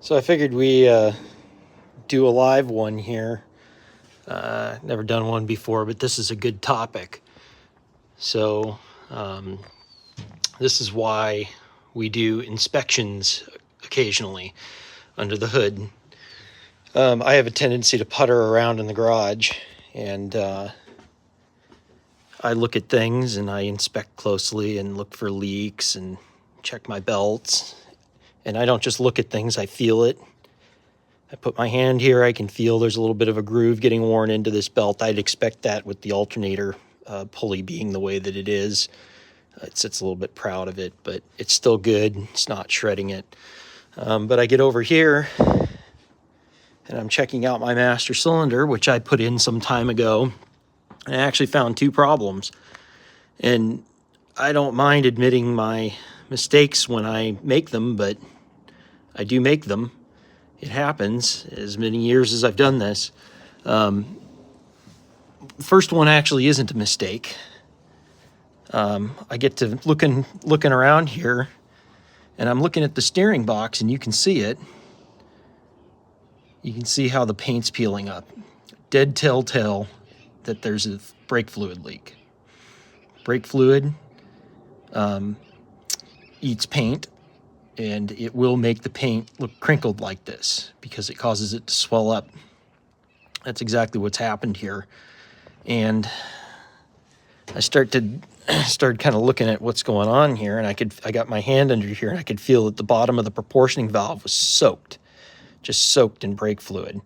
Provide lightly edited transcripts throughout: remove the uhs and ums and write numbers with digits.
So I figured we do a live one here. Never done one before, but this is a good topic. So this is why we do inspections occasionally under the hood. I have a tendency to putter around in the garage, and I look at things and I inspect closely and look for leaks and check my belts. And I don't just look at things, I feel it. I put my hand here, I can feel there's a little bit of a groove getting worn into this belt. I'd expect that with the alternator pulley being the way that it is. It sits a little bit proud of it, but it's still good. It's not shredding it. But I get over here and I'm checking out my master cylinder, which I put in some time ago. And I actually found two problems. And I don't mind admitting my mistakes when I make them, but I do make them. It happens as many years as I've done this. First one actually isn't a mistake. I get to looking around here, and I'm looking at the steering box, and you can see it. You can see how the paint's peeling up. Dead telltale that there's a brake fluid leak. Brake fluid eats paint, and it will make the paint look crinkled like this because it causes it to swell up. That's exactly what's happened here. And I started kind of looking at what's going on here, and I got my hand under here, and I could feel that the bottom of the proportioning valve was just soaked in brake fluid.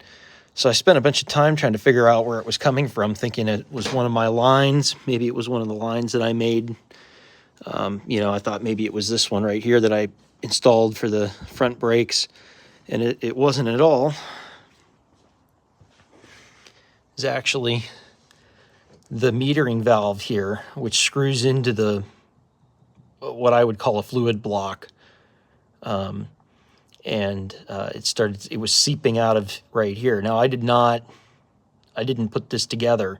So I spent a bunch of time trying to figure out where it was coming from, thinking it was one of my lines. Maybe it was one of the lines that I made. I thought maybe it was this one right here that I installed for the front brakes, and it wasn't at all. It's actually the metering valve here, which screws into what I would call a fluid block. It was seeping out of right here. Now I didn't put this together.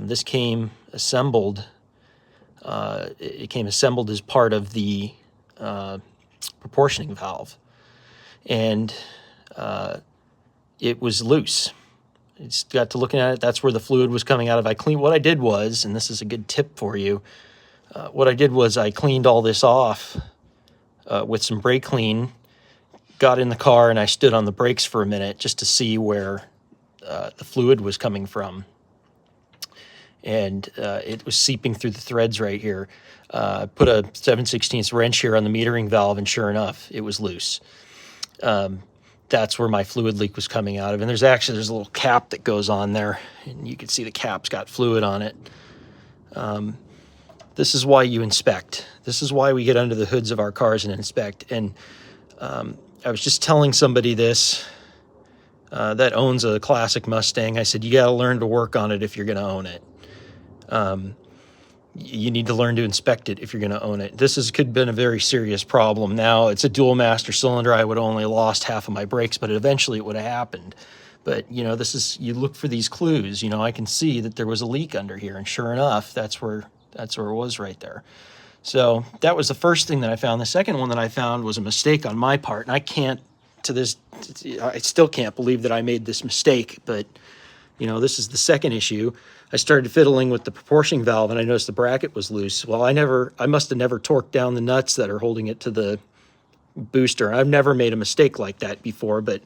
This came assembled. It came assembled as part of the proportioning valve, and it was loose. I just got to looking at it. That's where the fluid was coming out of. What I did was, and this is a good tip for you, what I did was I cleaned all this off with some brake clean, got in the car, and I stood on the brakes for a minute just to see where the fluid was coming from. And it was seeping through the threads right here. Put a 7/16 wrench here on the metering valve, and sure enough, it was loose. That's where my fluid leak was coming out of. And there's a little cap that goes on there, and you can see the cap's got fluid on it. This is why you inspect. This is why we get under the hoods of our cars and inspect. And I was just telling somebody this that owns a classic Mustang. I said, you got to learn to work on it if you're going to own it. You need to learn to inspect it if you're going to own it. Could have been a very serious problem. Now, it's a dual master cylinder. I would have only lost half of my brakes, but eventually it would have happened. But, you look for these clues. I can see that there was a leak under here, and sure enough, that's where it was right there. So that was the first thing that I found. The second one that I found was a mistake on my part, and I still can't believe that I made this mistake, but this is the second issue. I started fiddling with the proportioning valve, and I noticed the bracket was loose. Well, I must have never torqued down the nuts that are holding it to the booster. I've never made a mistake like that before, but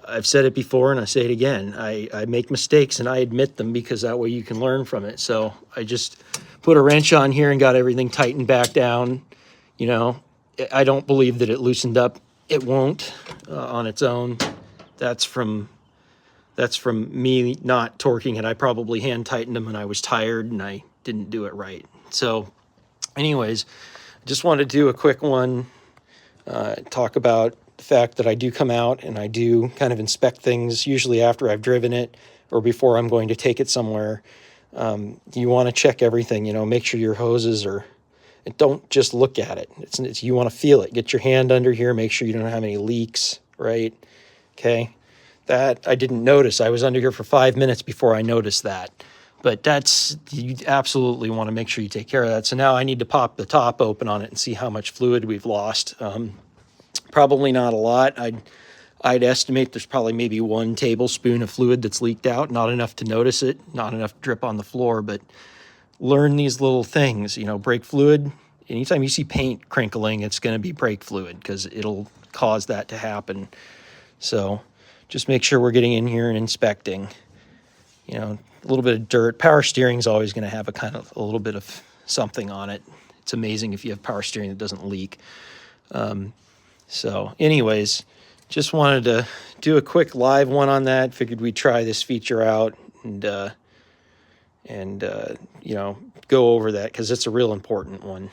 I've said it before and I say it again. I make mistakes and I admit them because that way you can learn from it. So I just put a wrench on here and got everything tightened back down. I don't believe that it loosened up. It won't on its own. That's from me not torquing it. I probably hand tightened them and I was tired and I didn't do it right. So anyways, I just wanted to do a quick one, talk about the fact that I do come out and I do kind of inspect things, usually after I've driven it or before I'm going to take it somewhere. You want to check everything, make sure your hoses don't just look at it. It's you want to feel it. Get your hand under here, make sure you don't have any leaks, right? Okay. That I didn't notice. I was under here for 5 minutes before I noticed that. But you absolutely want to make sure you take care of that. So now I need to pop the top open on it and see how much fluid we've lost. Probably not a lot. I'd estimate there's probably maybe 1 tablespoon of fluid that's leaked out, not enough to notice it, not enough to drip on the floor, but learn these little things, you know, brake fluid. Anytime you see paint crinkling, it's going to be brake fluid because it'll cause that to happen. So just make sure we're getting in here and inspecting. You know, a little bit of dirt. Power steering is always going to have a little bit of something on it. It's amazing if you have power steering that doesn't leak. So anyways, just wanted to do a quick live one on that. Figured we'd try this feature out and you know, go over that because it's a real important one.